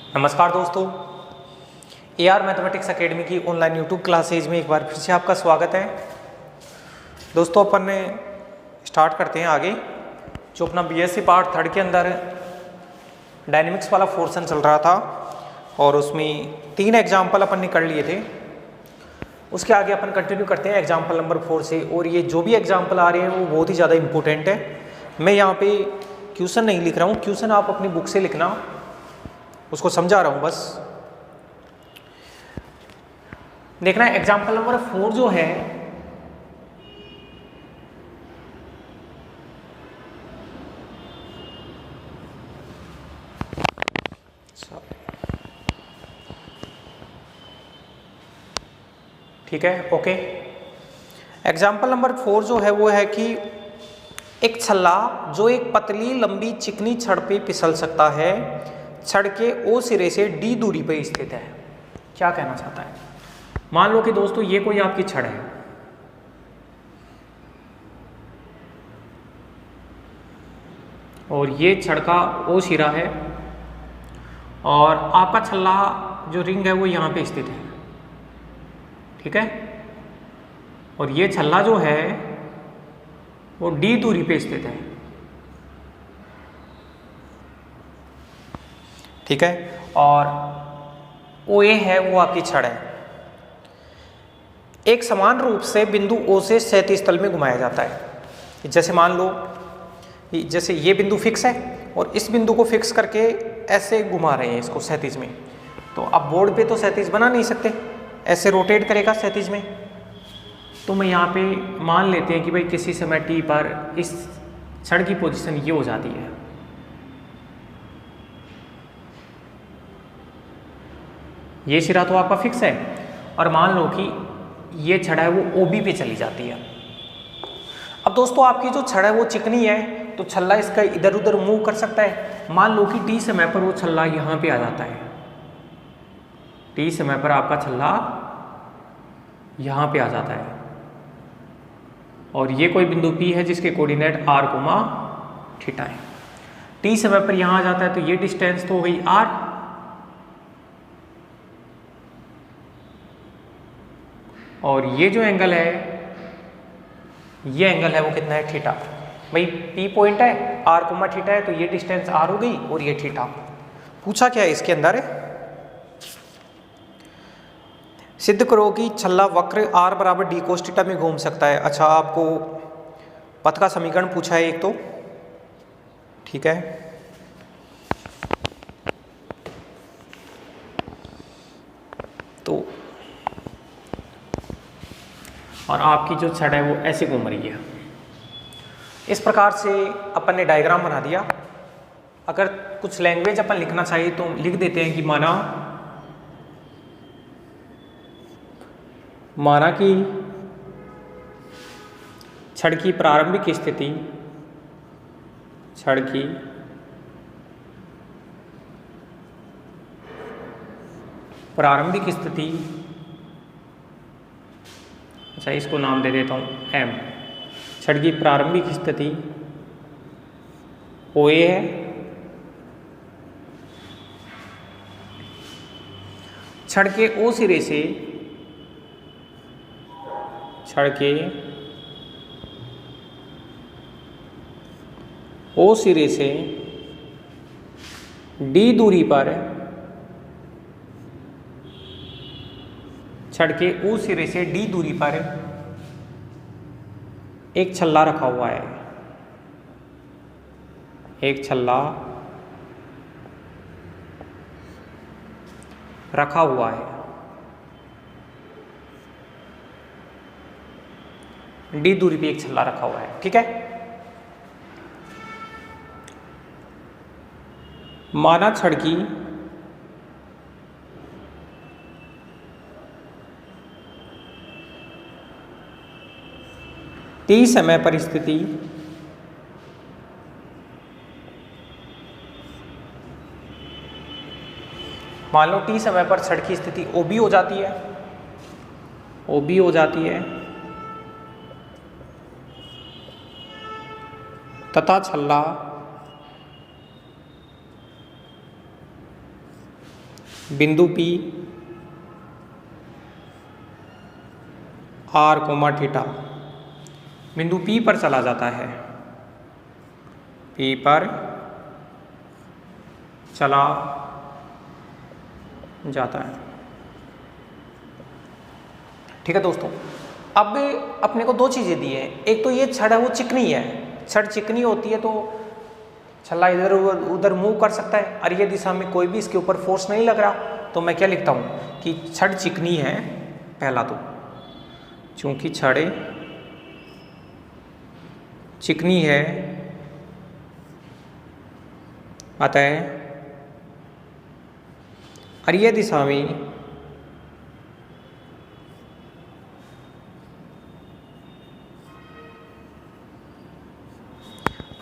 नमस्कार दोस्तों, AR mathematics academy की ऑनलाइन यूट्यूब क्लासेज में एक बार फिर से आपका स्वागत है। दोस्तों अपन ने स्टार्ट करते हैं आगे। जो अपना BSc पार्ट 3 के अंदर डायनेमिक्स वाला पोर्शन चल रहा था और उसमें 3 एग्जाम्पल अपन ने कर लिए थे। उसके आगे अपन कंटिन्यू करते हैं एग्जाम्पल नंबर 4 से। और ये जो भी एग्जाम्पल आ रहे हैं वो बहुत ही ज़्यादा इंपॉर्टेंट है। मैं यहाँ पे क्वेश्चन नहीं लिख रहा हूँ, क्वेश्चन आप अपनी बुक से लिखना, उसको समझा रहा हूँ बस। देखना एग्जाम्पल नंबर 4 जो है ठीक है, ओके। एग्जाम्पल नंबर 4 जो है वो है कि एक छल्ला जो एक पतली लंबी चिकनी छड़ पे फिसल सकता है, छड़ के ओ सिरे से D दूरी पे स्थित है। क्या कहना चाहता है? मान लो कि दोस्तों ये कोई आपकी छड़ है और ये छड़ का ओ सिरा है और आपका छल्ला जो रिंग है वो यहाँ पे स्थित है, ठीक है। और ये छल्ला जो है वो D दूरी पे स्थित है, ठीक है। और OA है वो आपकी छड़ है। एक समान रूप से बिंदु O से क्षैतिज तल में घुमाया जाता है। जैसे मान लो जैसे ये बिंदु फिक्स है और इस बिंदु को फिक्स करके ऐसे घुमा रहे हैं इसको क्षैतिज में। तो अब बोर्ड पे तो क्षैतिज बना नहीं सकते, ऐसे रोटेट करेगा क्षैतिज में। तो मैं यहाँ पे मान लेते हैं कि भाई किसी समय t पर इस छड़ की पोजीशन ये हो जाती है। ये सिरा तो आपका फिक्स है और मान लो कि ये छड़ है वो OB पे चली जाती है। अब दोस्तों आपकी जो छड़ है वो चिकनी है तो छल्ला इसका इधर उधर मूव कर सकता है। मान लो कि t समय पर वो छल्ला यहाँ पे आ जाता है, t समय पर आपका छल्ला यहाँ पे आ जाता है और ये कोई बिंदु P है जिसके कोऑर्डिनेट r, थीटा है। t समय पर यहाँ आ जाता है तो ये डिस्टेंस तो हो गई r और ये जो एंगल है ये एंगल है वो कितना है? थीटा। भाई P पॉइंट है, r, थीटा है तो ये डिस्टेंस r हो गई और ये थीटा। पूछा क्या है इसके अंदर है? सिद्ध करो कि छल्ला वक्र r बराबर d cos थीटा में घूम सकता है। अच्छा, आपको पथ का समीकरण पूछा है एक तो, ठीक है। तो और आपकी जो छड़ है वो ऐसे घूम रही है। इस प्रकार से अपन ने डायग्राम बना दिया। अगर कुछ लैंग्वेज अपन लिखना चाहिए तो लिख देते हैं कि माना कि छड़ की प्रारंभिक स्थिति, छड़ की प्रारंभिक स्थिति, अच्छा इसको नाम दे देता हूँ M। छड़ की प्रारंभिक स्थिति OA है, छड़ के O सिरे से, छड़ के O सिरे से D दूरी पर, छड़ के O सिरे से D दूरी पर एक छल्ला रखा हुआ है। एक छल्ला रखा हुआ है, D दूरी पे एक छल्ला रखा हुआ है, ठीक है। माना छड़ की t समय पर स्थिति मान लो t समय पर छड़ की स्थिति OB हो जाती है, OB हो जाती है तथा छल्ला बिंदु P R, थीटा बिंदु P पर चला जाता है, P पर चला जाता है। ठीक है दोस्तों, अब अपने को दो चीज़ें दी है। एक तो ये छड़ है वो चिकनी है, छड़ चिकनी होती है तो छल्ला इधर उधर मूव कर सकता है और ये दिशा में कोई भी इसके ऊपर फोर्स नहीं लग रहा। तो मैं क्या लिखता हूँ कि छड़ चिकनी है, पहला तो चूंकि छड़ चिकनी है अतः और ये दिशा में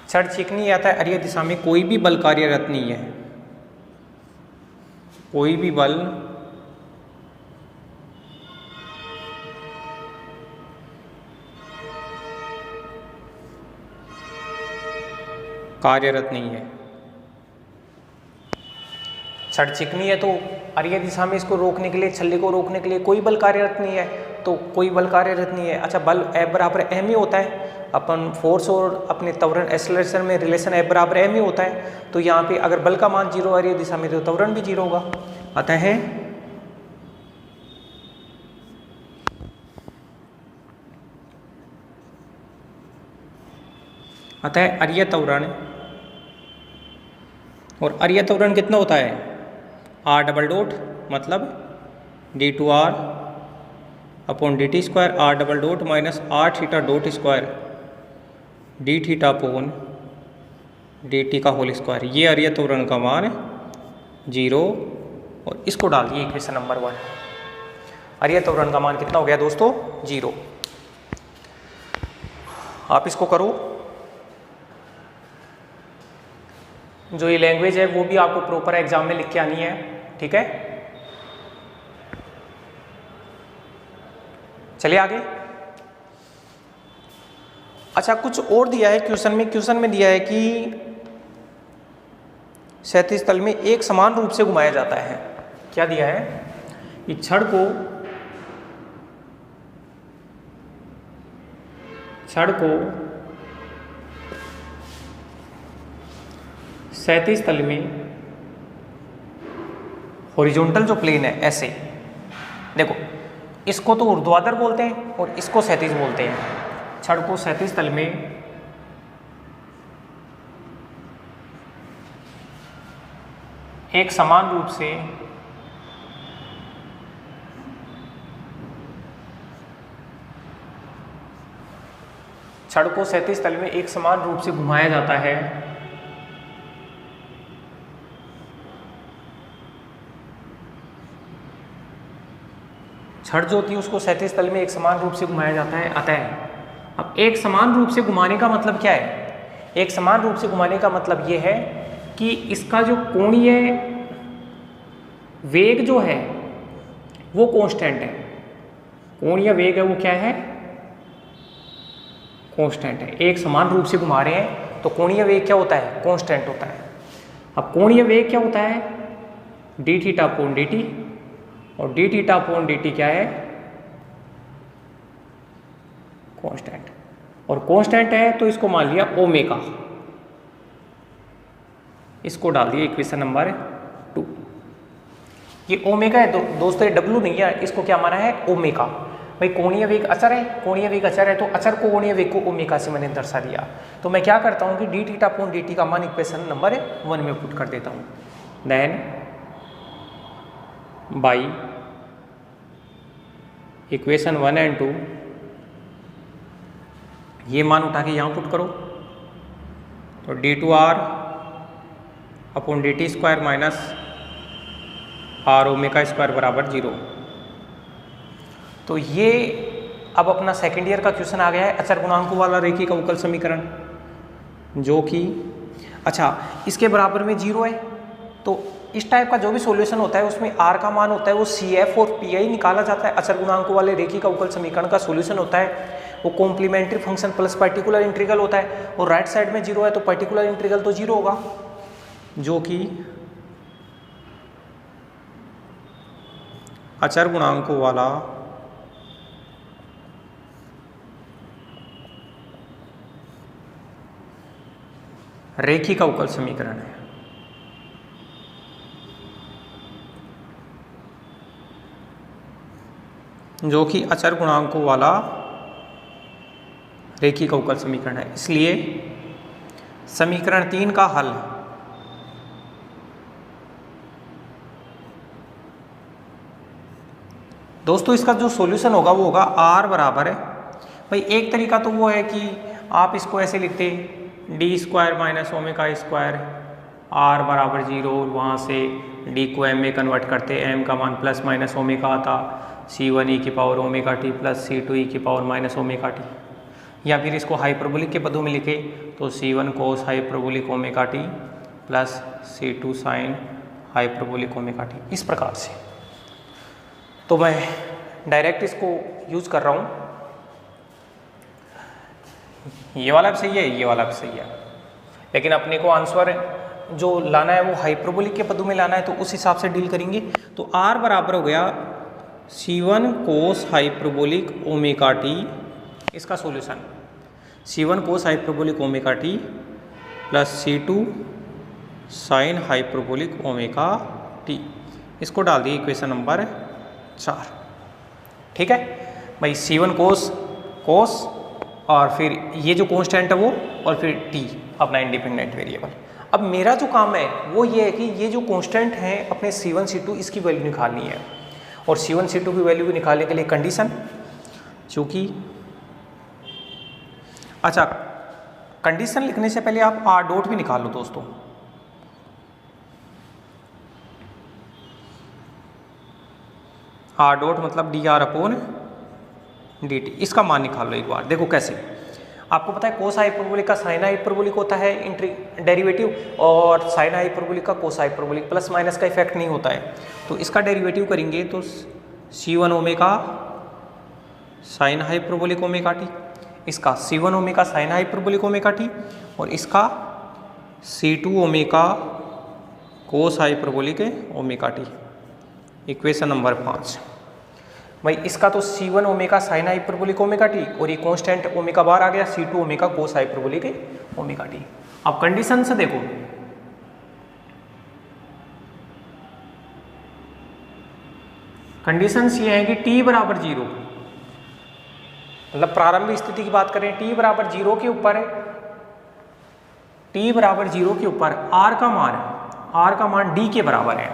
छड़ चिकनी आता है और ये दिशा में कोई भी बल कार्यरत नहीं है, कोई भी बल कार्यरत नहीं है। छड़ चिकनी है तो अर्य दिशा में इसको रोकने के लिए, छल्ले को रोकने के लिए कोई बल कार्यरत नहीं है, तो कोई बल कार्यरत नहीं है। अच्छा, बल F बराबर m ही होता है, अपन फोर्स और अपने त्वरण एक्सेलरेशन में रिलेशन F बराबर m ही होता है। तो यहाँ पे अगर बल का मान 0 अर्य दिशा में तो त्वरण भी 0 होगा। अतः अर्य त्वरण और अर्य त्वरण कितना होता है, r डबल डॉट मतलब d2r upon dt square r double dot minus r theta dot square d theta upon dt का होल स्क्वायर। ये अर्य त्वरण का मान 0 और इसको डाल दिए इक्वेशन नंबर 1। अर्य त्वरण का मान कितना हो गया दोस्तों, 0। आप इसको करो, जो ये लैंग्वेज है वो भी आपको प्रॉपर एग्जाम में लिख के आनी है। ठीक है, चलिए आगे। अच्छा, कुछ और दिया है क्वेश्चन में दिया है कि क्षैतिज तल में एक समान रूप से घुमाया जाता है। क्या दिया है कि छड़ को क्षैतिज तल में हॉरिजॉन्टल जो प्लेन है, ऐसे देखो, इसको तो ऊर्ध्वाधर बोलते हैं और इसको क्षैतिज बोलते हैं। छड़ को क्षैतिज तल में एक समान रूप से घुमाया जाता है। छड़ जो होती है उसको क्षैतिज तल में एक समान रूप से घुमाया जाता है। अतः अब एक समान रूप से घुमाने का मतलब क्या है, एक समान रूप से घुमाने का मतलब ये है कि इसका जो कोणीय वेग जो है वो कांस्टेंट है। कोणीय वेग है वो क्या है, कांस्टेंट है। एक समान रूप से घुमा रहे हैं तो कोणीय वेग क्या होता है, कांस्टेंट होता है। अब कोणीय वेग क्या होता है, D theta upon D T, और D theta upon D T क्या है, कांस्टेंट। और कांस्टेंट है तो इसको मान लिया ओमेगा, इसको डाल दिया इक्वेशन नंबर 2। ये ओमेगा है दोस्तों, ये डब्लू नहीं है, इसको क्या माना है, ओमेगा। भाई कोणीय वेग अचर है, कोणीय वेग अचर है तो अचर को कोणीय वेग को ओमेगा से मैंने दर्शा दिया। तो मैं क्या करता हूँ कि D theta upon D T का मान इक्वेशन नंबर 1 में पुट कर देता हूँ। देन बाई इक्वेशन 1 एंड 2 ये मान उठा के यहाँ पुट करो, तो d2r upon D T square minus R omega square बराबर 0। तो ये अब अपना सेकेंड ईयर का क्वेश्चन आ गया है, अचर गुणांकों वाला रेखीय अवकल समीकरण, जो कि अच्छा इसके बराबर में 0 है। तो इस टाइप का जो भी सॉल्यूशन होता है उसमें r का मान होता है वो CF और PI निकाला जाता है। अचर गुणांकों वाले रेखीय अवकल समीकरण का सॉल्यूशन होता है वो complementary function plus particular integral होता है, और राइट साइड में 0 है तो पर्टिकुलर इंटीग्रल तो 0 होगा, जो कि अचर गुणांकों वाला रेखिक अवकल समीकरण है। जो कि अचर गुणांकों वाला रेखिक अवकल समीकरण है, इसलिए समीकरण 3 का हल दोस्तों, इसका जो सॉल्यूशन होगा वो होगा r बराबर है, भाई एक तरीका तो वो है कि आप इसको ऐसे लिखते D square minus omega square r बराबर 0, वहाँ से d को m में कन्वर्ट करते, m का मान प्लस माइनस ओमेगा आता, c1 e की power omega T plus c2 e की पावर माइनस ओमेगा टी, या फिर इसको हाइपरबोलिक के पदों में लिखे तो c1 cos hyperbolic omega T plus c2 sine hyperbolic omega T, इस प्रकार से। तो मैं डायरेक्ट इसको यूज कर रहा हूँ, ये वाला भी सही है, ये वाला भी सही है, लेकिन अपने को आंसर जो लाना है वो हाइपरबोलिक के पदों में लाना है, तो उस हिसाब से डील करेंगे। तो r बराबर हो गया c1 cos hyperbolic omega T, इसका solution c1 cos hyperbolic omega T plus c2 sine hyperbolic omega T, इसको डाल दिए इक्वेशन नंबर 4। ठीक है भाई, c1 कोस और फिर ये जो कांस्टेंट है वो, और फिर t अपना इंडिपेंडेंट वेरिएबल। अब मेरा जो काम है वो ये है कि ये जो कांस्टेंट है अपने c1 c2 इसकी वैल्यू निकालनी है, और c1 c2 की वैल्यू निकालने के लिए कंडीशन, चूंकि अच्छा कंडीशन लिखने से पहले आप r डॉट भी निकाल लो दोस्तों। r डॉट मतलब dr अपॉन dt, इसका मान निकाल लो एक बार। देखो कैसे, आपको पता है कोस हाइपरबोलिक का साइन हाइपरबोलिक होता है डेरिवेटिव, और साइन हाइपरबोलिक का कोस हाइपरबोलिक, प्लस माइनस का इफेक्ट नहीं होता है। तो इसका डेरिवेटिव करेंगे तो c1 omega sine hyperbolic omega T, इसका c1 omega sine hyperbolic omega T, और इसका c2 omega cos hyperbolic omega T, equation number 5। भाई इसका तो c1 omega sine hyperbolic omega T, और ये कांस्टेंट ओमेगा बार आ गया c2 omega cos hyperbolic omega T. अब कंडीशन से देखो, कंडीशंस ये है कि t बराबर 0, मतलब प्रारंभिक स्थिति की बात करें, t बराबर 0 के ऊपर, t बराबर 0 के ऊपर r का मान d के बराबर है।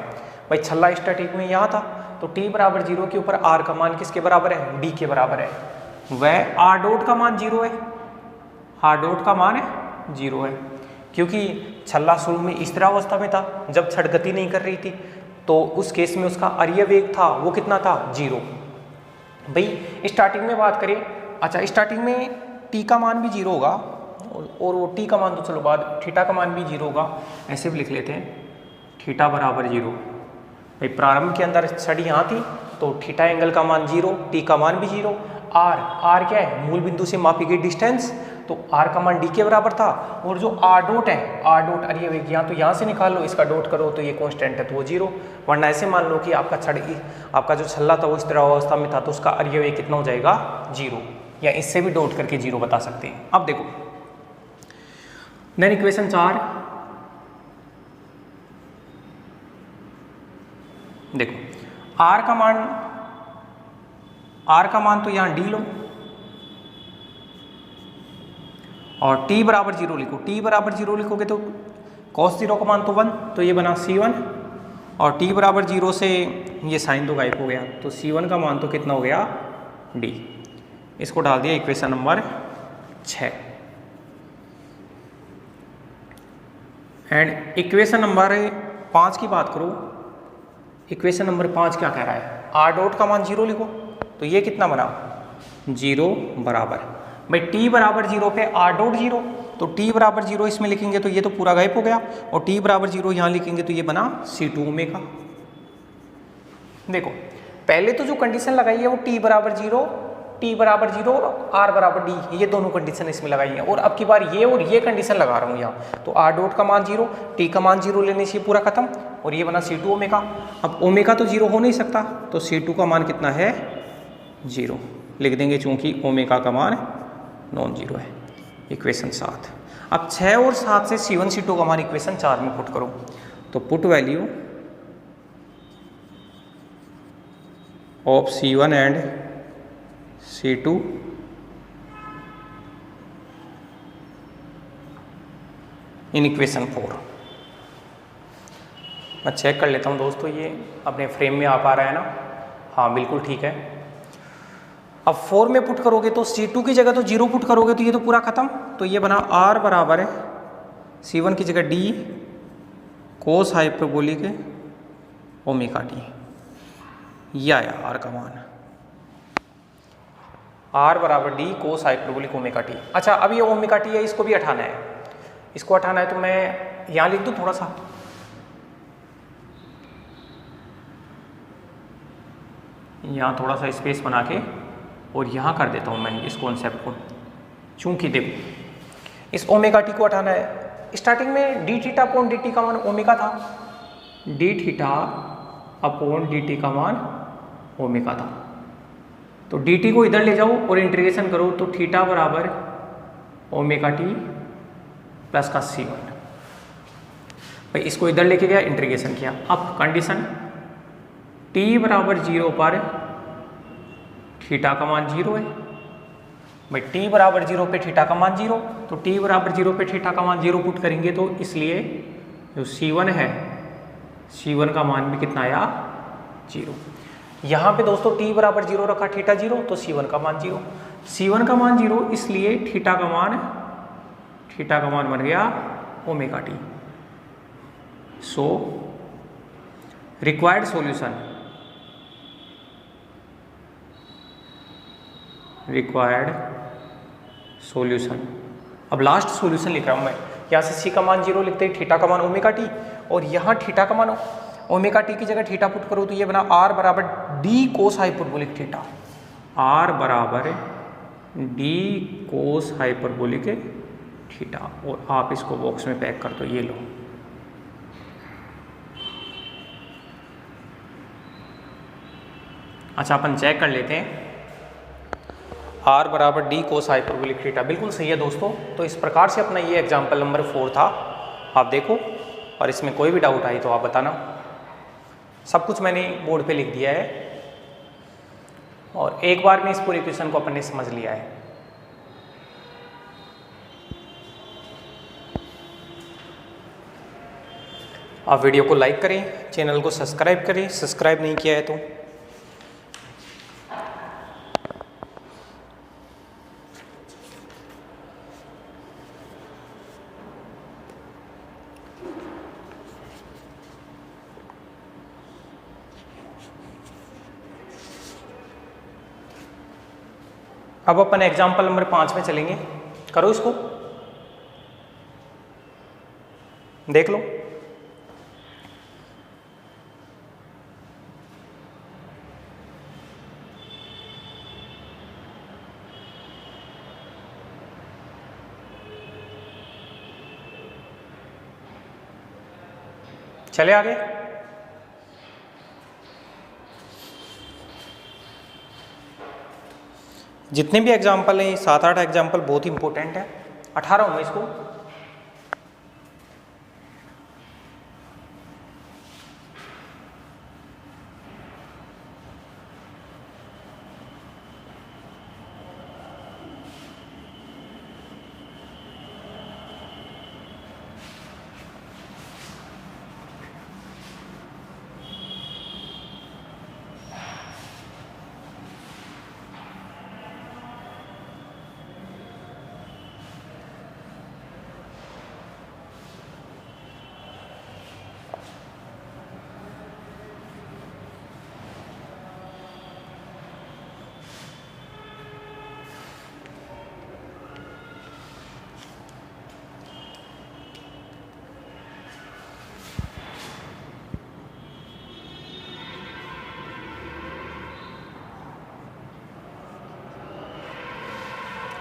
भाई छल्ला स्टैटिक में यहाँ था, तो t बराबर 0 के ऊपर r का मान किसके बराबर है, d के बराबर है। वह r डॉट का मान 0 है, r डॉट का मान है 0 है, क्योंकि छल्ला शुरू में स्थिर अवस्था में था, जब छड़ गति नहीं कर रही थी, तो उस केस में उसका अरीय वेग था वो कितना था, 0। भाई स्टार्टिंग में बात करें, अच्छा स्टार्टिंग में t का मान भी 0 होगा, और वो t का मान तो चलो बाद, थीटा का मान भी 0 होगा, ऐसे भी लिख लेते हैं, थीटा बराबर 0। भाई प्रारंभ के अंदर छड़ यहाँ थी, तो थीटा एंगल का मान 0, टी का मान भी 0, आर क्या है, मूल बिंदु से मापी गई डिस्टेंस, तो आर का मान डी के बराबर था, और जो आर डॉट है, आर डॉट अरे वेग यहाँ, तो यहाँ से निकाल लो, इसका डॉट करो तो ये कांस्टेंट है तो वो 0, वरना ऐसे मान लो कि आपका जो छल्ला था वो इस तरह अवस्था में था, तो उसका अरीय वेग कितना हो जाएगा, 0, या इससे भी डॉट करके 0 बता सकते हैं। अब देखो देन इक्वेशन 4, देखो r का मान तो यहाँ d लो, और t बराबर 0 लिखो, t बराबर 0 लिखोगे तो cos 0 का मान तो 1, तो ये बना c1, और t बराबर 0 से ये साइन तो गायब हो गया, तो c1 का मान तो कितना हो गया, d, इसको डाल दिया equation number 6। And equation number 5 की बात करो, इक्वेशन नंबर 5 क्या कह रहा है, r डॉट का मान 0 लिखो, तो ये कितना बना, 0 बराबर, भाई t बराबर 0 पे r डॉट 0, तो t बराबर 0 इसमें लिखेंगे तो ये तो पूरा गायब हो गया, और t बराबर 0 यहाँ लिखेंगे तो ये बना c2 ओमेगा। देखो पहले तो जो कंडीशन लगाई है वो t बराबर 0 टी बराबर 0 और आर बराबर डी, ये दोनों कंडीशन इसमें लगाई है। और अब की बार ये और ये कंडीशन लगा रहा हूँ यहाँ, तो आर डॉट का मान 0, टी का मान 0 लेने से पूरा खत्म। और ये बना C2 ओमेगा। अब ओमेगा तो 0 हो नहीं सकता, तो C2 का मान कितना है 0 लिख देंगे, चूंकि ओमेगा का मान नॉन जीरो है। इक्वेशन 7। अब 6 और 7 से C1 C2 का मान इक्वेशन 4 में पुट करो, तो put value of C1 and C2 in equation 4। मैं चेक कर लेता हूँ दोस्तों, ये अपने फ्रेम में आ पा रहा है ना? हाँ बिल्कुल ठीक है। अब 4 में पुट करोगे तो C2 की जगह तो 0 पुट करोगे तो ये तो पूरा खत्म। तो ये बना R बराबर है C1 की जगह D कोस हाइपरबोलिक ओमेगा टी, ये आया R का मान, R बराबर D कोस हाइपरबोलिक ओमेगा टी। अच्छा अब ये ओमेगा टी है, इसको भी हटाना है। इसको हटाना है तो मैं यहाँ लिख दूँ थोड़ा सा, यहाँ थोड़ा सा स्पेस बना के और यहाँ कर देता हूँ मैं इस कॉन्सेप्ट को। चूंकि देखो इस ओमेगा टी को हटाना है। स्टार्टिंग में D theta upon D T का मान ओमेगा था, D theta upon D T का मान ओमेगा था। तो डी टी को इधर ले जाओ और इंटीग्रेशन करो, तो थीटा बराबर ओमेगा टी प्लस का C1। भाई इसको इधर लेके गया, इंटीग्रेशन किया। अब कंडीशन t बराबर 0 पर थीटा का मान 0 है। भाई t बराबर 0 पे थीटा का मान 0, तो t बराबर 0 पे थीटा का मान 0 पुट करेंगे, तो इसलिए जो C1 है C1 का मान भी कितना आया 0। यहाँ पे दोस्तों t बराबर 0 रखा, थीटा 0, तो C1 का मान 0, C1 का मान 0, इसलिए थीटा का मान बन गया omega T. So required solution, अब लास्ट सॉल्यूशन लिख रहा हूं मैं। यहाँ से C का मान 0 लिखते हैं, थीटा का मान ओमेगा टी, और यहाँ थीटा का मान ओमेगा टी की जगह थीटा पुट करो, तो ये बना R बराबर D cos hyperbolic theta, R बराबर D कोस हाइपरबोलिक थीटा। और आप इसको बॉक्स में पैक कर दो, ये लो। अच्छा अपन चेक कर लेते हैं, R बराबर D कोस हाइपरबोलिक थीटा बिल्कुल सही है दोस्तों। तो इस प्रकार से अपना ये एग्जाम्पल नंबर 4 था, आप देखो, और इसमें कोई भी डाउट आई तो आप बताना। सब कुछ मैंने बोर्ड पे लिख दिया है, और एक बार में इस पूरे क्वेश्चन को अपन ने समझ लिया है। आप वीडियो को लाइक करें, चैनल को सब्सक्राइब करें, सब्सक्राइब नहीं किया है तो। अब अपन एग्जाम्पल नंबर 5 में चलेंगे, करो इसको, देख लो। चले आगे। जितने भी एग्जाम्पल हैं, 7-8 एग्जाम्पल बहुत इंपॉर्टेंट है। 18 हूँ मैं इसको।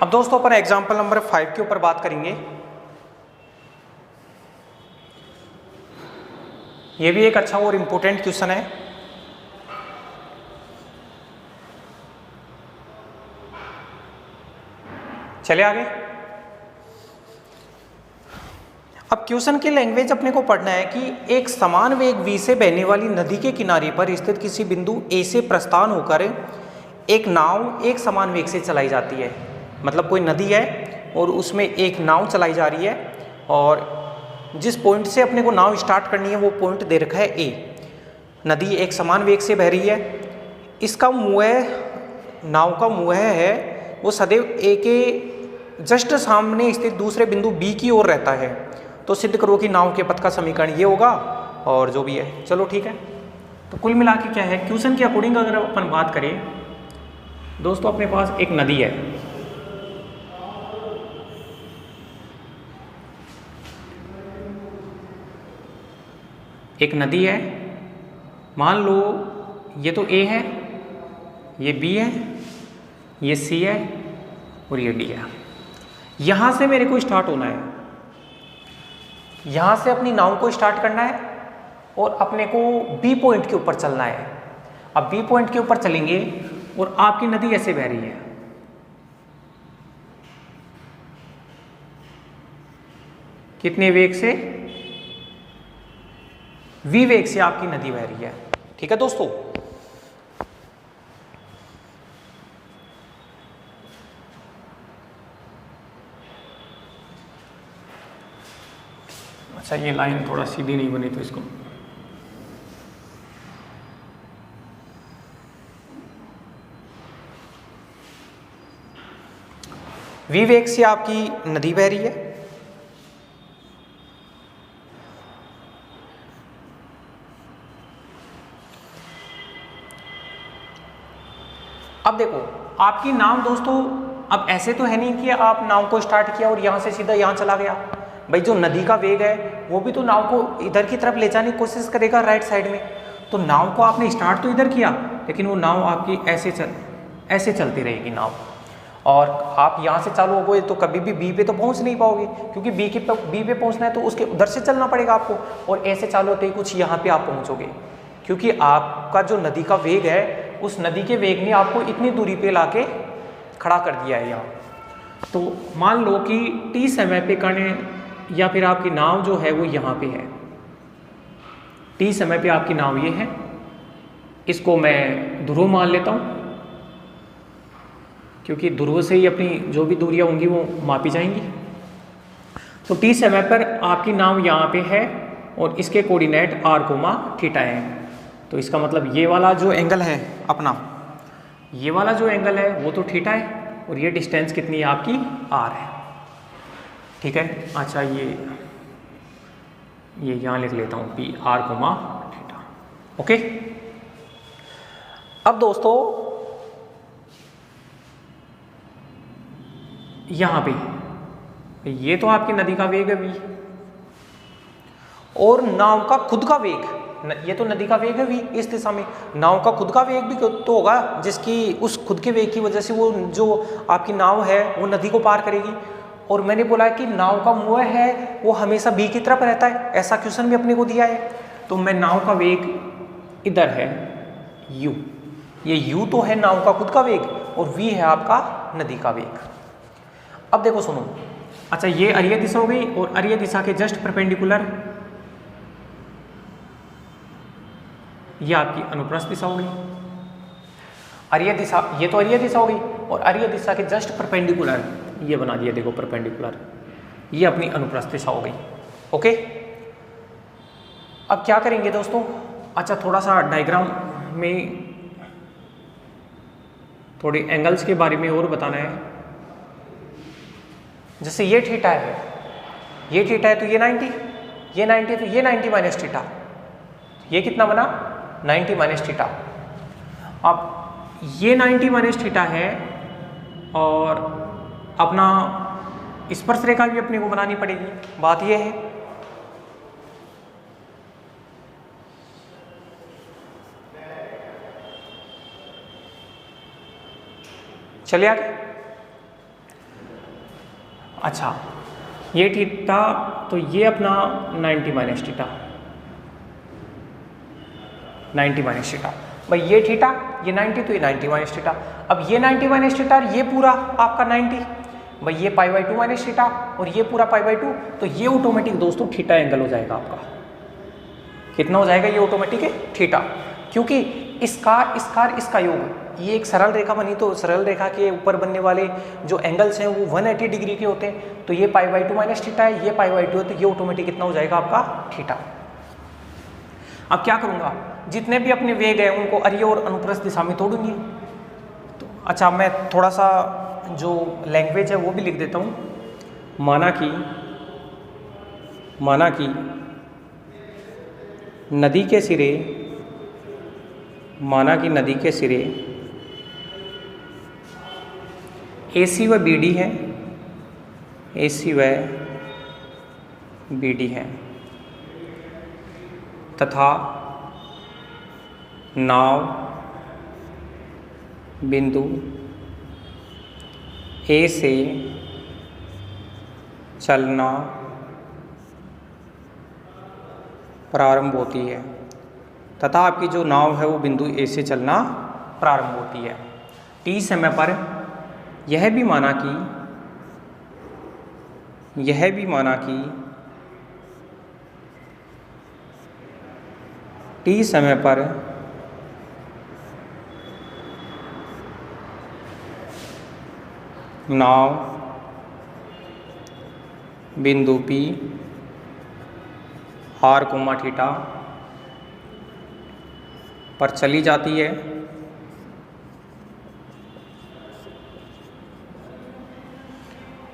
अब दोस्तों अपन एग्जाम्पल नंबर 5 के ऊपर बात करेंगे। ये भी एक अच्छा और इम्पोर्टेंट क्वेश्चन है। चलिए आगे। अब क्वेश्चन की लैंग्वेज अपने को पढ़ना है कि एक समान वेग v से बहने वाली नदी के किनारे पर स्थित किसी बिंदु A से प्रस्थान होकर एक नाव एक समान वेग से चलाई जाती है। मतलब कोई नदी है और उसमें एक नाव चलाई जा रही है और जिस पॉइंट से अपने को नाव स्टार्ट करनी है वो पॉइंट दे रखा है A। नदी एक समान वेग से बह रही है। इसका मुँह, नाव का मुँह है वो सदैव A के जस्ट सामने स्थित दूसरे बिंदु B की ओर रहता है। तो सिद्ध करो कि नाव के पथ का समीकरण ये होगा और जो भी है। चलो ठीक है। तो कुल मिला के क्या है, क्वेश्चन के अकॉर्डिंग अगर अपन बात करें दोस्तों, अपने पास एक नदी है। एक नदी है, मान लो ये तो A है, ये B है, ये C है और ये D है। यहां से मेरे को स्टार्ट होना है, यहां से अपनी नाव को स्टार्ट करना है और अपने को B पॉइंट के ऊपर चलना है। अब B पॉइंट के ऊपर चलेंगे और आपकी नदी ऐसे बह रही है। कितने वेग से? V वेग से आपकी नदी बह रही है। ठीक है दोस्तों। अच्छा, ये लाइन थोड़ा सीधी नहीं बनी तो इसको V वेग से आपकी नदी बह रही है। अब देखो आपकी नाव दोस्तों, अब ऐसे तो है नहीं कि आप नाव को स्टार्ट किया और यहां से सीधा यहां चला गया। भाई जो नदी का वेग है वो भी तो नाव को इधर की तरफ ले जाने की कोशिश करेगा, राइट साइड में। तो नाव को आपने स्टार्ट तो इधर किया, लेकिन वो नाव आपकी ऐसे चलती रहेगी नाव। और आप यहाँ से चालू हो गए तो कभी भी बी पे तो पहुँच नहीं पाओगे, क्योंकि बी पे पहुँचना है तो उसके उधर से चलना पड़ेगा आपको। और ऐसे चालू होते ही कुछ यहाँ पे आप पहुँचोगे, क्योंकि आपका जो नदी का वेग है उस नदी के वेग ने आपको इतनी दूरी पे लाके खड़ा कर दिया है यहाँ। तो मान लो कि t समय पे करने, या फिर आपकी नाव जो है वो यहाँ पे है। t समय पे आपकी नाव ये है, इसको मैं ध्रुव मान लेता हूँ, क्योंकि ध्रुव से ही अपनी जो भी दूरियां होंगी वो मापी जाएंगी। तो t समय पर आपकी नाव यहाँ पे है और इसके कोऑर्डिनेट r, θ है। तो इसका मतलब ये वाला जो एंगल है अपना, ये वाला जो एंगल है वो तो θ है और ये डिस्टेंस कितनी है आपकी r है। ठीक है। अच्छा, ये यहाँ लिख लेता हूँ p r, θ। ओके। अब दोस्तों यहाँ पे ये तो आपकी नदी का वेग है v, और नाव का खुद का वेग, ये तो नदी का वेग है v इस दिशा में, नाव का खुद का वेग भी तो होगा, जिसकी उस खुद के वेग की वजह से वो जो आपकी नाव है वो नदी को पार करेगी। और मैंने बोला कि नाव का मुँह है वो हमेशा b की तरफ रहता है, ऐसा क्वेश्चन भी अपने को दिया है। तो मैं नाव का वेग इधर है u, ये u तो है नाव का खुद का वेग और v है आपका नदी का वेग। अब देखो सुनो, अच्छा ये अरीय दिशा हो गई और अरीय दिशा के जस्ट परपेंडिकुलर ये आपकी अनुप्रस्थ दिशा हो गई। अरीय दिशा, ये तो अरीय दिशा हो गई और अरीय दिशा के जस्ट परपेंडिकुलर ये बना दिया, देखो परपेंडिकुलर, ये अपनी अनुप्रस्थ दिशा हो गई। ओके। अब क्या करेंगे दोस्तों, अच्छा थोड़ा सा डायग्राम में थोड़े एंगल्स के बारे में और बताना है। जैसे ये θ है, ये θ है तो ये 90, ये 90 तो ये 90 माइनस θ, ये कितना बना 90 माइनस θ। अब ये 90 माइनस θ है और अपना स्पर्श रेखा भी अपने को बनानी पड़ेगी। बात ये है चलिए आगे। अच्छा ये थीटा, तो ये अपना 90 माइनस थीटा, 90 माइनस थीटा। भाई ये थीटा, ये 90, तो ये 90 माइनस थीटा। अब ये 90 माइनस थीटा, ये पूरा आपका 90, भाई ये π/2 माइनस थीटा और ये पूरा π/2, तो ये ऑटोमेटिक दोस्तों थीटा एंगल हो जाएगा आपका। कितना हो जाएगा ये ऑटोमेटिक है थीटा, क्योंकि इसका योग, ये एक सरल रेखा बनी, तो सरल रेखा के ऊपर बनने वाले जो एंगल्स हैं वो 180 डिग्री के होते हैं, तो ये π/2 माइनस थीटा है, ये π/2 है, तो ये ऑटोमेटिक कितना हो जाएगा आपका थीटा। अब क्या करूंगा, जितने भी अपने वेग हैं उनको अर्य और अनुप्रस्थ दिशा में तोड़ूंगी। तो अच्छा मैं थोड़ा सा जो लैंग्वेज है वो भी लिख देता हूँ। माना कि नदी के सिरे AC व BD है, AC व BD है, तथा नाव बिंदु A से चलना प्रारंभ होती है, तथा आपकी जो नाव है वो बिंदु A से चलना प्रारंभ होती है। T समय पर यह भी माना कि T समय पर नाव बिंदु P r, थीटा पर चली जाती है।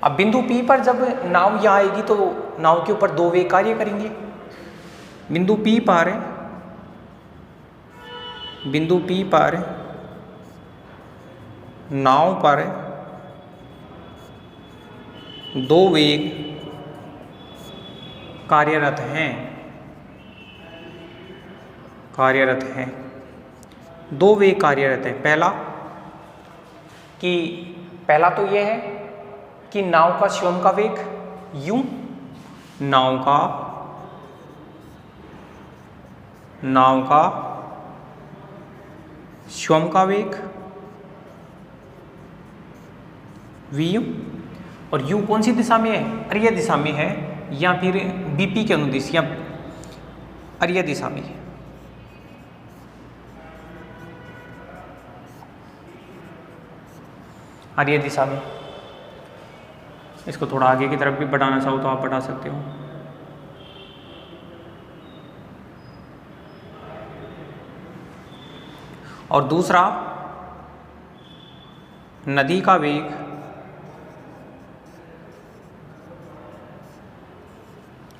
अब बिंदु P पर जब नाव यहाँ आएगी तो नाव के ऊपर दो वेग कार्य करेंगे। बिंदु P पर नाव पर दो वेग कार्यरत हैं। दो वेग कार्यरत हैं। पहला तो यह है कि नाव का स्वयं का वेग u, नाव का स्वयं का वेग vu, और u कौन सी दिशा में है, अर्य दिशा में है, या फिर BP के अनुदिश या अर्य दिशा में है। अर्य दिशा में। इसको थोड़ा आगे की तरफ भी बढ़ाना चाहो तो आप बढ़ा सकते हो। और दूसरा, नदी का वेग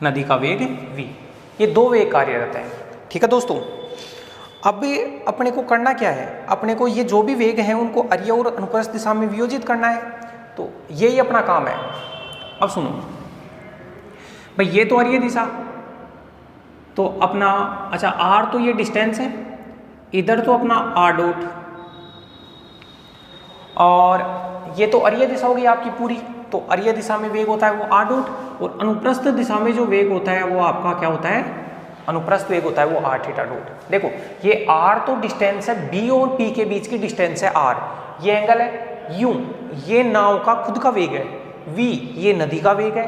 v। ये दो वेग कार्यरत है। ठीक है दोस्तों, अब अपने को करना क्या है, अपने को ये जो भी वेग हैं उनको अर्य और अनुप्रस्थ दिशा में वियोजित करना है। तो यही अपना काम है। अब सुनो भाई, ये तो अर्य दिशा, तो अपना अच्छा r तो ये डिस्टेंस है, इधर तो अपना r डॉट, और ये तो अर्य दिशा होगी आपकी पूरी। तो अर्य दिशा में वेग होता है वो r डॉट, और अनुप्रस्थ दिशा में जो वेग होता है वो आपका क्या होता है, अनुप्रस्थ वेग होता है वो r थीटा डॉट। देखो ये r तो डिस्टेंस है, b और p के बीच की डिस्टेंस है r, ये एंगल है u, ये नाव का खुद का वेग है v, ये नदी का वेग है,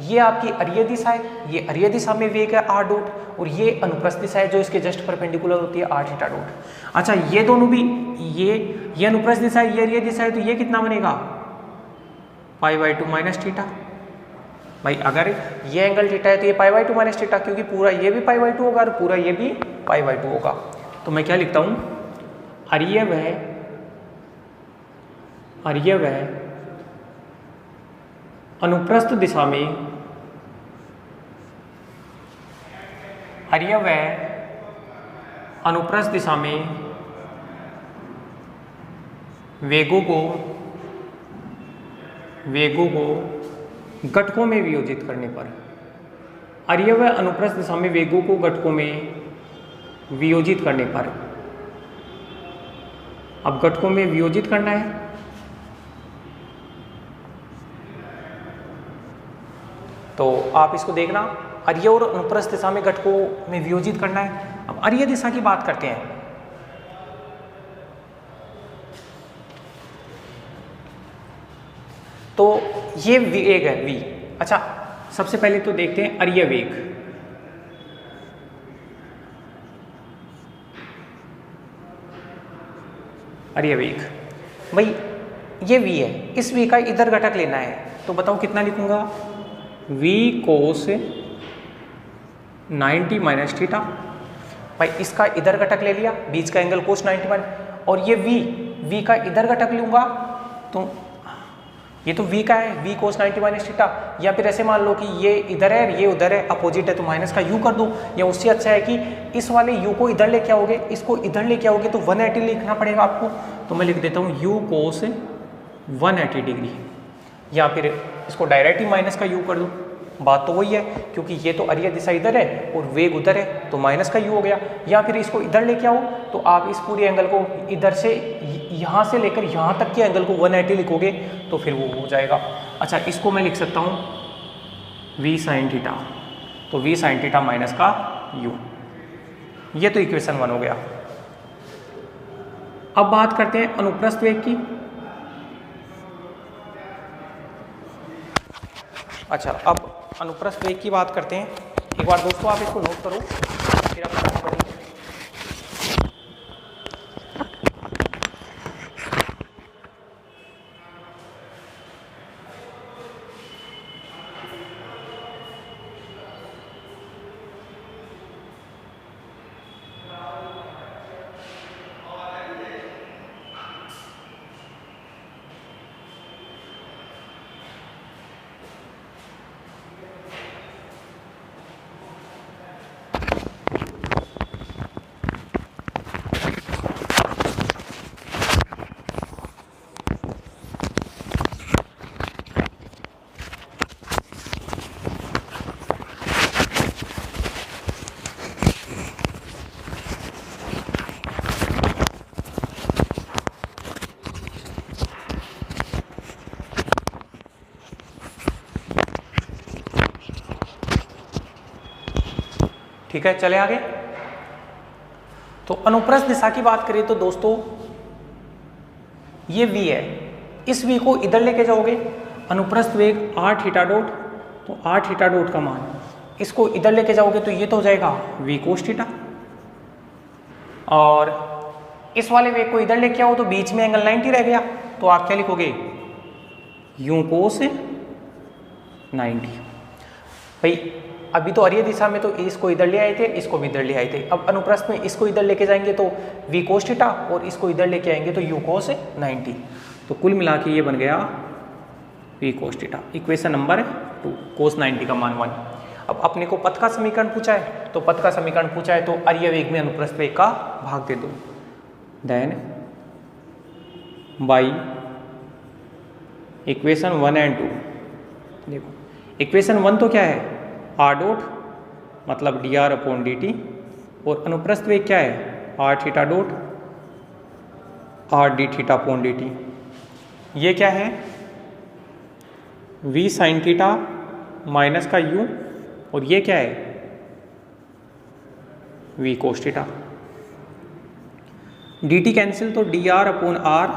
ये आपकी अर्य दिशा है, ये अर्य दिशा में वेग है r डॉट, और ये अनुप्रस्थ दिशा है जो इसके जस्ट परपेंडिकुलर होती है r थीटा डॉट। अच्छा ये दोनों भी, ये अनुप्रस्थ दिशा है, ये अर्य दिशा है, तो ये कितना बनेगा π/2 माइनस थीटा। भाई अगर ये एंगल थीटा है तो ये π/2 माइनस थीटा, क्योंकि पूरा ये भी π/2 होगा और पूरा ये भी π/2 होगा। तो मैं क्या लिखता हूं, अर्य व अनुप्रस्थ दिशा में, अर्य व अनुप्रस्थ दिशा में वेगों को घटकों में वियोजित करने पर, अर्य व अनुप्रस्थ दिशा में वेगों को घटकों में वियोजित करने पर, अब घटकों में वियोजित करना है तो आप इसको देखना, अर्य और अनुप्रस्थ दिशा में घटकों में वियोजित करना है। अब अर्य दिशा की बात करते हैं। तो ये वेग है v। अच्छा, सबसे पहले तो देखते हैं अर्य वेग। अर्य वेग भाई ये v है, इस v का इधर घटक लेना है, तो बताओ कितना लिखूंगा, v cos 90 माइनस थीटा। भाई इसका इधर घटक ले लिया, बीच का एंगल cos 90 माइनस, और ये v का इधर घटक लूंगा तो ये तो v का है, v cos 90 माइनस थीटा। या फिर ऐसे मान लो कि ये इधर है, ये उधर है, अपोजिट है, तो माइनस का u कर दो। या उससे अच्छा है कि इस वाले u को इधर लेके आओगे, इसको इधर लेके आओगे, तो 180 लिखना पड़ेगा आपको। तो मैं लिख देता हूँ u cos 180 डिग्री, या फिर इसको डायरेक्ट ही माइनस का u कर दो। बात तो वही है, क्योंकि ये तो अर्य दिशा इधर है और वेग उधर है, तो माइनस का u हो गया। या फिर इसको इधर लेके आओ, तो आप इस पूरे एंगल को इधर से यहाँ से लेकर यहाँ तक के एंगल को 180 लिखोगे तो फिर वो हो जाएगा। अच्छा, इसको मैं लिख सकता हूँ v sin थीटा, तो v sin थीटा माइनस का u, ये तो इक्वेशन 1 हो गया। अब बात करते हैं अनुप्रस्थ वेग की। अच्छा, अब अनुप्रस्थ वेग की बात करते हैं। एक बार दोस्तों आप इसको नोट करो, फिर आप आगे बढ़ेंगे। ठीक है, चले आगे। तो अनुप्रस्थ दिशा की बात करें तो दोस्तों ये v है, इस v को इधर लेके जाओगे, अनुप्रस्थ वेग r थीटा डॉट, तो r थीटा डॉट का मान इसको इधर लेके जाओगे तो ये तो हो जाएगा v कोस थीटा। और इस वाले वेग को इधर लेके आओ तो बीच में एंगल 90 रह गया, तो आप क्या लिखोगे, u कोस 90। भाई अभी तो अर्य दिशा में तो इसको इधर ले आए थे, इसको भी इधर ले आए थे। अब अनुप्रस्थ में इसको इधर लेके जाएंगे तो v कोस थीटा, और इसको इधर लेके आएंगे तो u कोस 90। तो कुल मिला के ये बन गया v cos theta. Equation number 2, कोस 90 का मान 1। अब अपने को पथ का समीकरण पूछा है, तो पथ का समीकरण पूछा है तो अर्य वेग में अनुप्रस्थ वेग का भाग दे दो, देन बाई इक्वेशन 1 एंड 2। देखो इक्वेशन 1 तो क्या है, r डॉट मतलब dr अपॉन dt, और अनुप्रस्थ वेग क्या है, r theta dot r d theta upon dt। ये क्या है, v sin थीटा माइनस का u, और ये क्या है, v cos theta. dt cancel तो dr अपॉन r,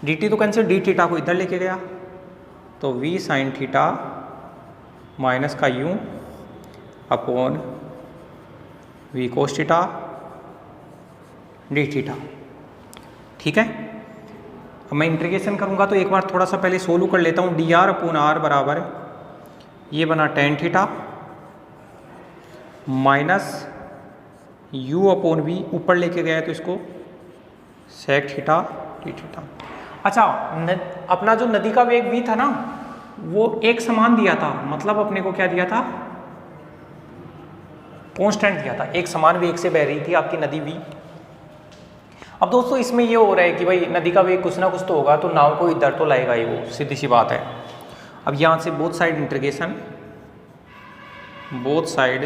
dt तो कैंसिल, d थीटा को इधर लेके गया तो v sin थीटा माइनस का u upon v cos theta D theta. ठीक है, अब मैं इंटीग्रेशन करूंगा तो एक बार थोड़ा सा पहले सोल्व कर लेता हूँ। डी आर अपॉन आर बराबर ये बना tan theta minus u upon v, ऊपर लेके गया तो इसको सेक थीटा डी थीटा। अच्छा, अपना जो नदी का वेग v था ना, वो एक समान दिया था, मतलब अपने को क्या दिया था, कांस्टेंट दिया था, एक समान वेग से बह रही थी आपकी नदी v। अब दोस्तों इसमें ये हो रहा है कि भाई नदी का वेग कुछ ना कुछ तो होगा, तो नाव को इधर तो लाएगा ही, वो सीधी सी बात है। अब यहाँ से both side integration, both side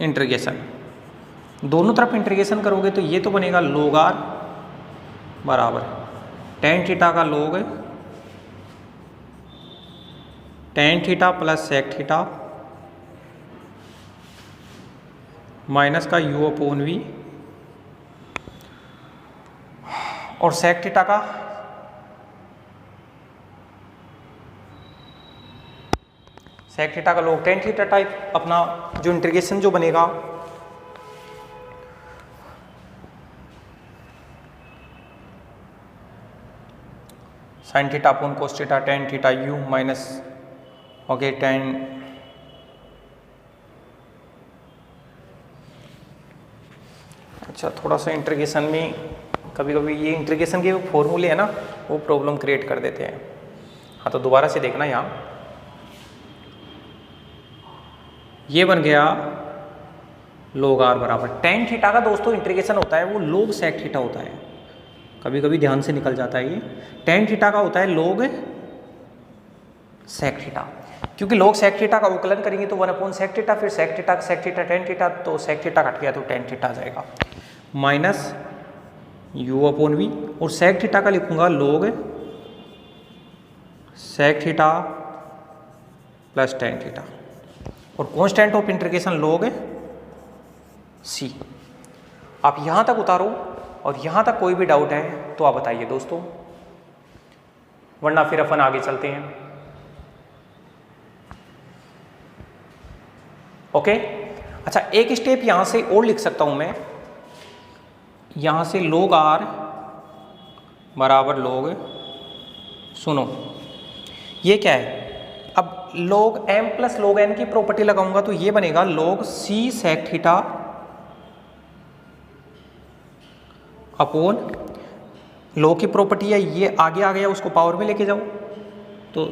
integration, दोनों तरफ इंटीग्रेशन करोगे तो ये तो बनेगा log r बराबर टेन थीटा का log tan theta plus sec theta minus का u अपॉन वी और सेक थीटा का लोग टेन थीटा टाइप अपना जो इंटीग्रेशन जो बनेगा sign theta upon cos theta tan theta you minus okay ten अच्छा थोड़ा सा इंटीग्रेशन में कभी कभी ये इंटीग्रेशन के फॉर्मूले है ना वो प्रॉब्लम क्रिएट कर देते हैं। हाँ तो दोबारा से देखना यहाँ ये बन गया log r बराबर टेन थीटा का दोस्तों इंटीग्रेशन होता है वो log sec थीटा होता है, कभी कभी ध्यान से निकल जाता है ये। टेन थीटा का होता है log sec थीटा, क्योंकि log sec थीटा का अवकलन करेंगे तो 1 अपॉन sec थीटा, फिर sec थीटा टेन थीटा, तो sec थीटा कट गया तो टेन थीटा आ जाएगा माइनस u अपॉन वी और sec थीटा का लिखूंगा log sec theta plus tan theta और constant of integration log c। आप यहां तक उतारो और यहां तक कोई भी डाउट है तो आप बताइए दोस्तों, वरना फिर अपन आगे चलते हैं। ओके अच्छा एक स्टेप यहां से और लिख सकता हूं मैं, यहां से log r बराबर log सुनो ये क्या है, अब log m plus log n की प्रॉपर्टी लगाऊंगा तो ये बनेगा log c sec theta upon log की प्रॉपर्टी है ये आगे आ गया उसको पावर में लेके जाओ तो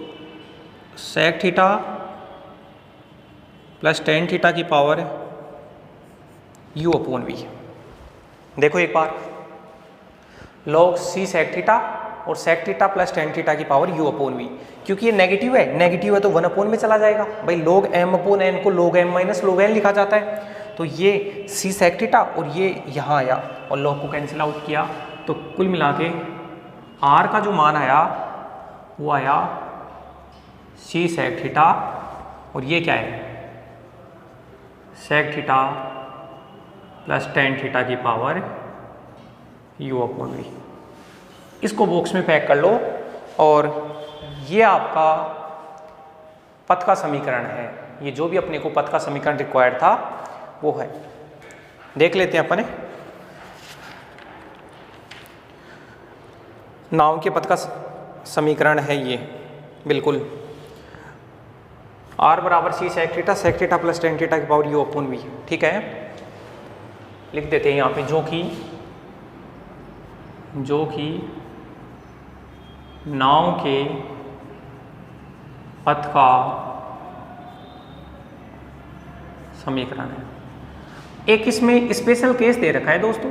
sec theta plus tan theta की पावर u अपॉन वी। देखो एक बार log c sec थीटा और sec theta plus tan theta की पावर u अपॉन वी, क्योंकि ये नेगेटिव है तो 1 अपॉन में चला जाएगा भाई, log m अपॉन n को log m minus log n लिखा जाता है, तो ये c sec थीटा और ये यहाँ आया और log को कैंसिल आउट किया तो कुल मिला के r का जो मान आया वो आया c sec थीटा और ये क्या है sec theta plus tan theta की पावर u अपॉन वी। इसको बॉक्स में पैक कर लो और ये आपका पथ का समीकरण है, ये जो भी अपने को पथ का समीकरण रिक्वायर्ड था वो है। देख लेते हैं अपने नाव के पथ का समीकरण है ये बिल्कुल r बराबर c sec theta plus tan theta की पावर u अपॉन वी। ठीक है लिख देते हैं यहाँ पे जो कि नाव के पथ का समीकरण है। एक इसमें स्पेशल केस दे रखा है दोस्तों,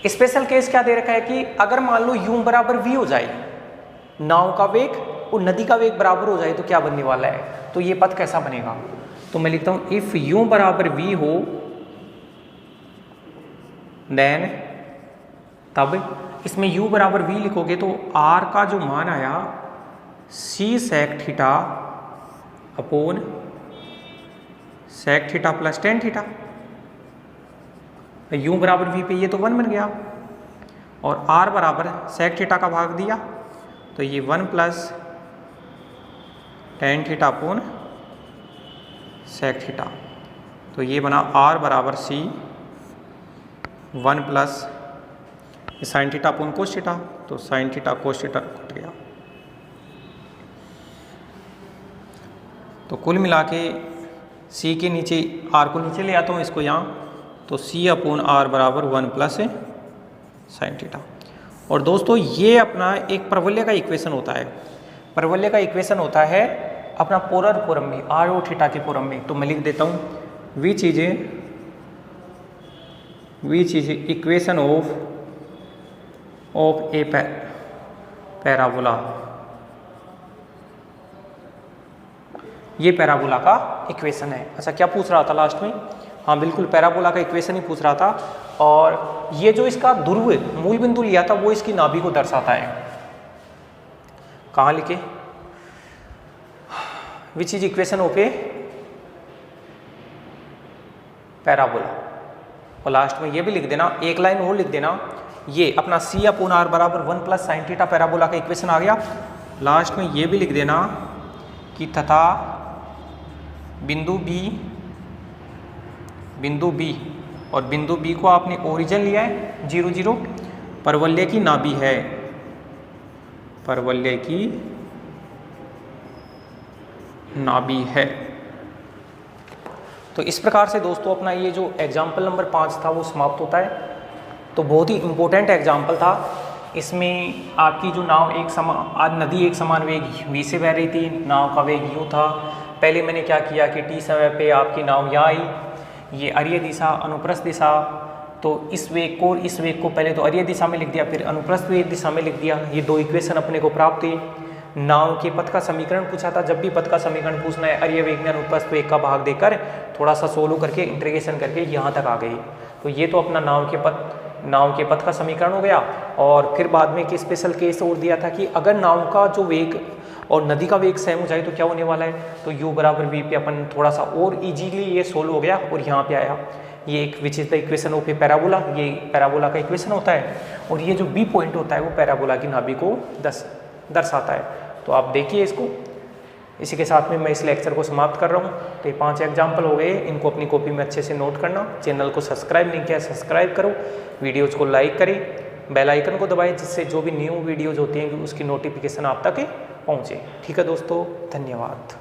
स्पेशल केस क्या दे रखा है कि अगर मान लो u बराबर v हो जाए, नाव का वेग और नदी का वेग बराबर हो जाए तो क्या बनने वाला है, तो ये पथ कैसा बनेगा, तो मैं लिखता हूं इफ u बराबर v हो देन तब इसमें u बराबर v लिखोगे तो r का जो मान आया c sec theta upon sec theta plus tan theta, u बराबर v पे ये तो 1 बन गया और r बराबर sec थीटा का भाग दिया तो ये 1 plus tan theta upon sec theta, तो ये बना r बराबर c 1 plus sine theta upon cos theta, तो sine theta cos theta cut गया, तो कुल मिला के c के नीचे r को नीचे ले आता हूँ इसको यहाँ, तो c अपॉन r बराबर 1 प्लस साइन थीटा। और दोस्तों ये अपना एक परवलय का इक्वेशन होता है, परवलय का इक्वेशन होता है अपना पोलर फॉर्म में r और थीटा के फॉर्म में, तो मैं लिख देता हूँ which is equation of A parabola, ये पैराबोला का इक्वेशन है। अच्छा क्या पूछ रहा था लास्ट में, हाँ बिल्कुल पैराबोला का इक्वेशन ही पूछ रहा था। और ये जो इसका ध्रुव मूल बिंदु लिया था वो इसकी नाभि को दर्शाता है। कहाँ लिखे, which is equation of A parabola. और लास्ट में ये भी लिख देना, एक लाइन और लिख देना, ये अपना C अपॉन R बराबर 1 प्लस साइन थीटा पैराबोला का इक्वेशन आ गया। लास्ट में ये भी लिख देना कि तथा बिंदु B और बिंदु B को आपने ओरिजिन लिया है 0 0, परवलय की नाभि है, परवलय की नाभि है। तो इस प्रकार से दोस्तों अपना ये जो एग्जाम्पल नंबर 5 था वो समाप्त होता है। तो बहुत ही इम्पोर्टेंट एग्जाम्पल था। इसमें आपकी जो नाव एक समान, नदी एक समान वेग v से बह रही थी, नाव का वेग u था। पहले मैंने क्या किया कि t समय पे आपकी नाव यहाँ आई, ये अरीय दिशा अनुप्रस्थ दिशा, तो इस वेग को और इस वेग को पहले तो अरीय दिशा में लिख दिया, फिर अनुप्रस्थ वेग दिशा में लिख दिया। ये दो इक्वेशन अपने को प्राप्त हुई। नाव के पथ का समीकरण पूछा था, जब भी पथ का समीकरण पूछना है अरीय वेग में अनुप्रस्थ वेग का भाग देकर थोड़ा सा सोल्व करके इंटीग्रेशन करके यहाँ तक आ गई। तो ये तो अपना नाव के पथ का समीकरण हो गया। और फिर बाद में एक स्पेशल केस और दिया था कि अगर नाव का जो वेग और नदी का वेग सेम हो जाए तो क्या होने वाला है, तो u बराबर v पे अपन थोड़ा सा और इजीली ये सोल्व हो गया और यहाँ पे आया। ये एक which is the equation of A parabola, ये पैराबोला का इक्वेशन होता है और ये जो b पॉइंट होता है वो पैराबोला की नाभि को दर्शाता है। तो आप देखिए इसको। इसी के साथ में मैं इस लेक्चर को समाप्त कर रहा हूँ। तो ये 5 एग्जाम्पल हो गए, इनको अपनी कॉपी में अच्छे से नोट करना। चैनल को सब्सक्राइब नहीं किया सब्सक्राइब करो, वीडियोज़ को लाइक करें, बेल आइकन को दबाएं जिससे जो भी न्यू वीडियोज़ होती हैं उसकी नोटिफिकेशन आप तक पहुँचे। ठीक है दोस्तों, धन्यवाद।